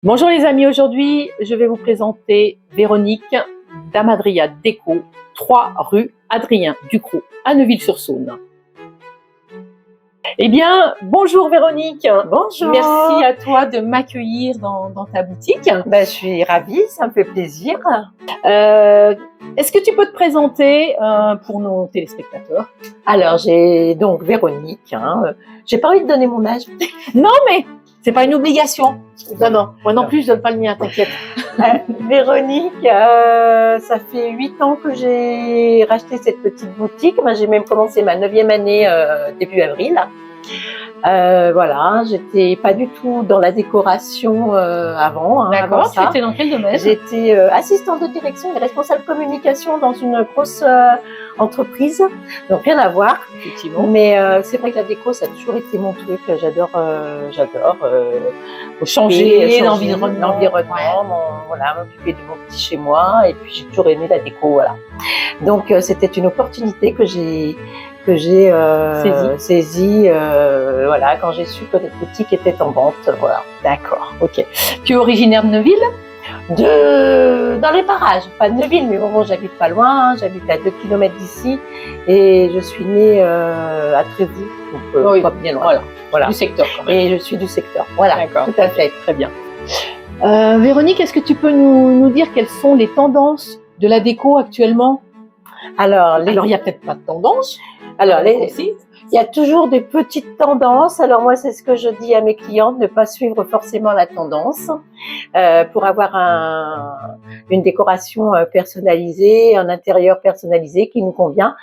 Bonjour les amis, aujourd'hui je vais vous présenter Véronique d'Amadria Déco, 3 rue Adrien Ducrot à Neuville-sur-Saône. Eh bien, bonjour Véronique. Bonjour. Merci à toi de m'accueillir dans ta boutique. Je suis ravie, ça me fait plaisir. Est-ce que tu peux te présenter pour nos téléspectateurs? Alors, j'ai donc Véronique. J'ai pas envie de donner mon âge. Non, mais c'est pas une obligation. Non, moi non plus je donne pas le mien, t'inquiète. Véronique, ça fait 8 ans que j'ai racheté cette petite boutique. J'ai même commencé ma 9e année début avril. Voilà, j'étais pas du tout dans la décoration avant. D'accord, tu étais dans quel domaine? J'étais assistante de direction et responsable communication dans une grosse entreprise, donc rien à voir. Effectivement. Mais c'est vrai que la déco, ça a toujours été mon truc. J'adore changer l'environnement, voilà, m'occuper de mon petit chez moi. Et puis j'ai toujours aimé la déco, voilà. Donc c'était une opportunité que j'ai saisi voilà, quand j'ai su que notre boutique était en vente. Voilà. D'accord, ok. Tu es originaire de Neuville? Dans les parages, pas de Neuville, mais bon, j'habite pas loin, j'habite à 2 km d'ici et je suis née à Trévoux, donc pas bien loin. Voilà. Du secteur quand même. Et je suis du secteur, voilà. D'accord, tout à fait. Très bien. Véronique, est-ce que tu peux nous dire quelles sont les tendances de la déco actuellement? Alors, il n'y a peut-être pas de tendance. Alors, il y a toujours des petites tendances. Alors moi, c'est ce que je dis à mes clientes, ne pas suivre forcément la tendance pour avoir une décoration personnalisée, un intérieur personnalisé qui nous convient.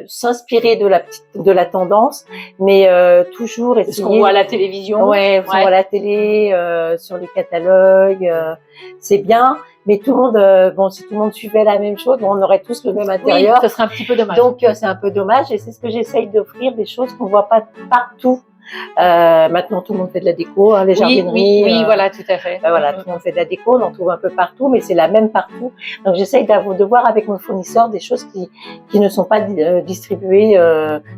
S'inspirer de la tendance, mais toujours essayer. Ce qu'on voit à la télévision. Ouais, on voit à la télé, sur les catalogues, c'est bien. Mais tout le monde, si tout le monde suivait la même chose, on aurait tous le même intérieur. Oui, ça serait un petit peu dommage. Donc c'est un peu dommage et c'est ce que j'essaye d'offrir, des choses qu'on voit pas partout. Maintenant tout le monde fait de la déco, les jardineries. Oui, voilà, tout à fait. Voilà, tout le monde fait de la déco, on en trouve un peu partout, mais c'est la même partout. Donc j'essaye de voir avec mon fournisseur des choses qui ne sont pas distribuées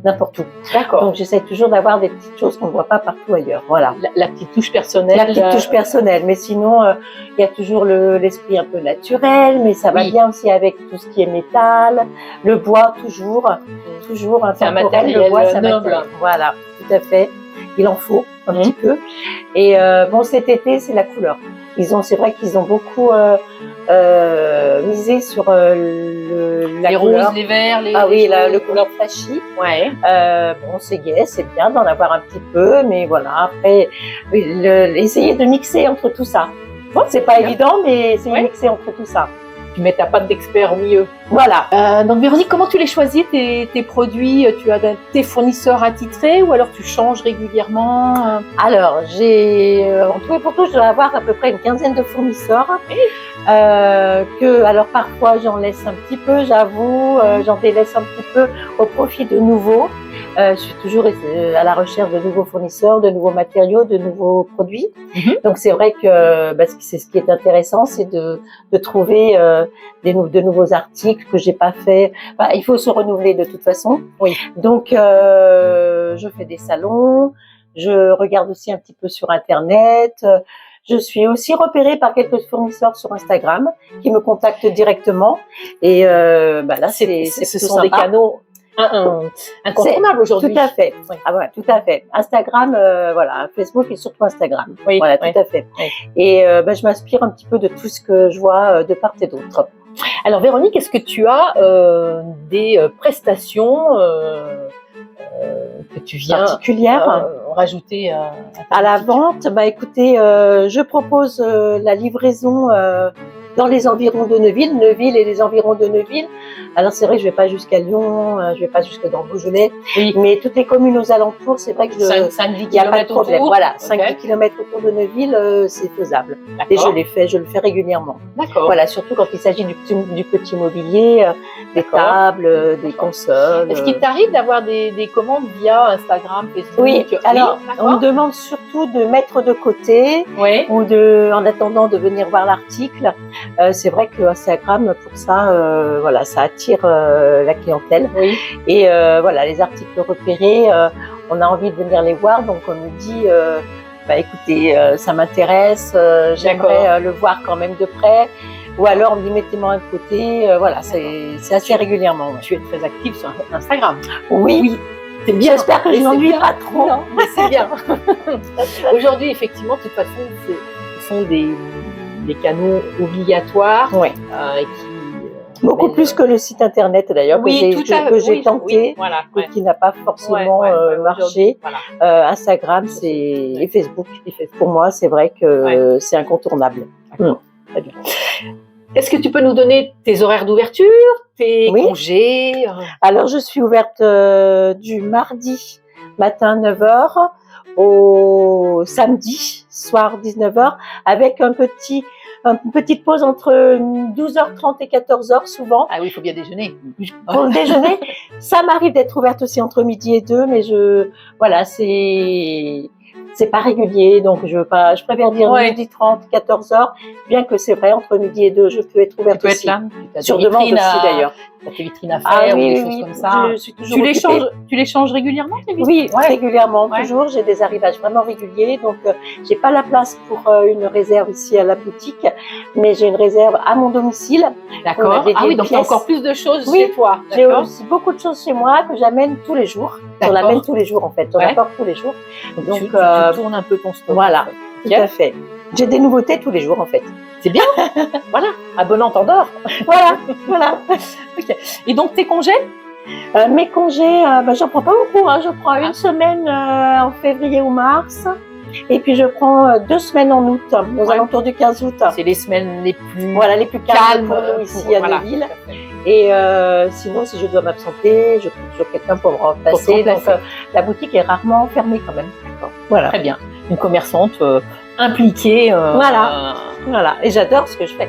n'importe où. D'accord. Donc j'essaye toujours d'avoir des petites choses qu'on ne voit pas partout ailleurs. Voilà. La petite touche personnelle. La petite touche personnelle, mais sinon il y a toujours l'esprit un peu naturel, mais ça va bien aussi avec tout ce qui est métal, le bois toujours. C'est un matériel le bois, c'est noble. Voilà, tout à fait. Il en faut un petit peu. Et cet été, c'est la couleur. C'est vrai qu'ils ont beaucoup misé sur la les couleur. Roses, les verts, le couleur flashy. Ouais. C'est gai, c'est bien d'en avoir un petit peu, mais voilà. Après, essayer de mixer entre tout ça. Bon, c'est pas évident, mais essayer de mixer entre tout ça. Tu mets ta patte d'expert au milieu. Voilà. Donc Véronique, comment tu les choisis tes produits? Tu as tes fournisseurs attitrés ou alors tu changes régulièrement? Alors, en tout et pour tout, je dois avoir à peu près une quinzaine de fournisseurs. Alors parfois j'en laisse un petit peu, j'avoue, j'en délaisse un petit peu au profit de nouveaux. Je suis toujours à la recherche de nouveaux fournisseurs, de nouveaux matériaux, de nouveaux produits. Donc c'est vrai que c'est ce qui est intéressant, c'est de trouver de nouveaux articles que j'ai pas fait. Il faut se renouveler de toute façon. Oui. Donc je fais des salons, je regarde aussi un petit peu sur Internet. Je suis aussi repérée par quelques fournisseurs sur Instagram qui me contactent directement. Et là, ce sont des canaux incontournables aujourd'hui. Tout à fait. Oui. Tout à fait. Instagram, Facebook et surtout Instagram. Oui, voilà, tout à fait. Oui. Et je m'inspire un petit peu de tout ce que je vois de part et d'autre. Alors Véronique, est-ce que tu as des prestations que tu viens particulières rajouter à la vente? Écoutez, je propose la livraison dans les environs de Neuville et les environs de Neuville. Alors c'est vrai que je vais pas jusqu'à Lyon, je vais pas jusque dans Beaujolais, mais toutes les communes aux alentours, c'est vrai que 5-10 il n'y a pas de problème. Autour. Voilà, 5-10 km autour de Neuville, c'est faisable. Et je le fais régulièrement. D'accord. Voilà, surtout quand il s'agit du petit mobilier, des tables, des consoles. Est-ce qu'il t'arrive d'avoir des commandes via Instagram, Facebook? Oui, alors on me demande surtout de mettre de côté ou en attendant de venir voir l'article. C'est vrai que Instagram, pour ça, ça attire la clientèle. Oui. Et les articles repérés, on a envie de venir les voir, donc on nous dit bah écoutez, ça m'intéresse, j'aimerais D'accord. le voir quand même de près. Ou alors on me dit mettez-moi un côté, voilà, c'est assez régulièrement. Ouais. Tu es très active sur Instagram. Oui, C'est bien. j'espère que Et je c'est n'ennuie bien. pas trop. Non, mais c'est bien. Aujourd'hui, effectivement, de toute façon, ce sont des canaux obligatoires Ouais. qui Beaucoup amènent, plus que le site internet d'ailleurs oui, que j'ai oui, tenté oui, voilà, et ouais. qui n'a pas forcément Ouais, ouais, marché. aujourd'hui, voilà. Instagram et Facebook. Pour moi, c'est vrai que c'est incontournable. D'accord. Très bien. Est-ce que tu peux nous donner tes horaires d'ouverture, tes Oui. congés Alors, je suis ouverte du mardi matin 9h au samedi soir 19h avec une petite pause entre 12h30 et 14h souvent. Ah oui, il faut bien déjeuner. Pour le déjeuner, ça m'arrive d'être ouverte aussi entre midi et 2, mais voilà, c'est pas régulier, donc je préfère dire Ouais. midi 30, 14h, bien que c'est vrai, entre midi et 2, je peux être ouverte Tu peux aussi. être là. Tu as Sur des demande vitrines aussi d'ailleurs. Tu as tes vitrines à faire ou des choses comme ça. Je suis toujours occupée. Tu les changes régulièrement, tes vitrines? Oui, Ouais. régulièrement, Ouais. toujours. J'ai des arrivages vraiment réguliers, donc j'ai pas la place pour une réserve ici à la boutique, mais j'ai une réserve à mon domicile. D'accord. dédié Ah oui, donc tu as pièces. encore plus de choses Oui, chez toi. J'ai D'accord. aussi beaucoup de choses chez moi que j'amène tous les jours. J'en D'accord. amène tous les jours en fait, j'en Ouais. apporte tous les jours. Donc tu tournes un peu ton stock. voilà, Ok. tout à fait. J'ai des nouveautés tous les jours en fait. C'est bien. Voilà. À bon entendeur. Voilà. Ok. Et donc tes congés? Mes congés, j'en prends pas beaucoup. Je prends une semaine en février ou mars. Et puis je prends 2 semaines en août, aux alentours du 15 août. C'est les semaines les plus les plus calmes pour nous ici à voilà. Neuville. Et sinon, si je dois m'absenter, je trouve toujours quelqu'un pour me remplacer. Donc la boutique est rarement fermée quand même. Voilà. Très bien. Une commerçante impliquée. Voilà. Et j'adore ce que je fais.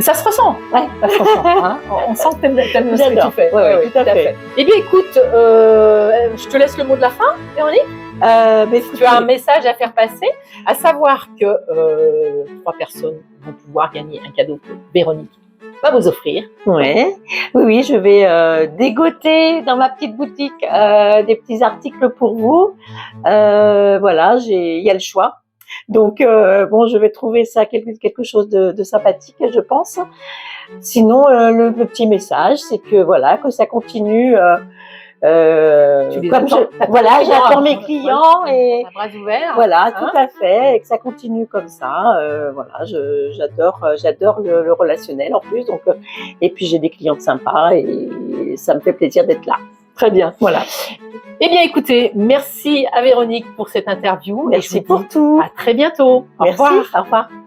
Ça se ressent. Ouais. Ça se ressent. Hein. On sent que t'aimes ce que J'adore. tu fais. Ouais, tout à fait. Eh bien, écoute, je te laisse le mot de la fin, Véronique. Tu as un message à faire passer, à savoir que 3 personnes vont pouvoir gagner un cadeau que Véronique va vous offrir. Oui, je vais dégoter dans ma petite boutique des petits articles pour vous. Voilà, il y a le choix. Donc, je vais trouver ça quelque chose de sympathique, je pense. Sinon, le petit message, c'est que que ça continue. J'attends mes clients et à bras ouverts. Voilà, tout à fait, et que ça continue comme ça. J'adore le relationnel en plus. Donc, et puis j'ai des clientes sympas et ça me fait plaisir d'être là. Très bien. Voilà. Eh bien, écoutez, merci à Véronique pour cette interview. Merci pour tout. À très bientôt. Merci. Au revoir. Au revoir.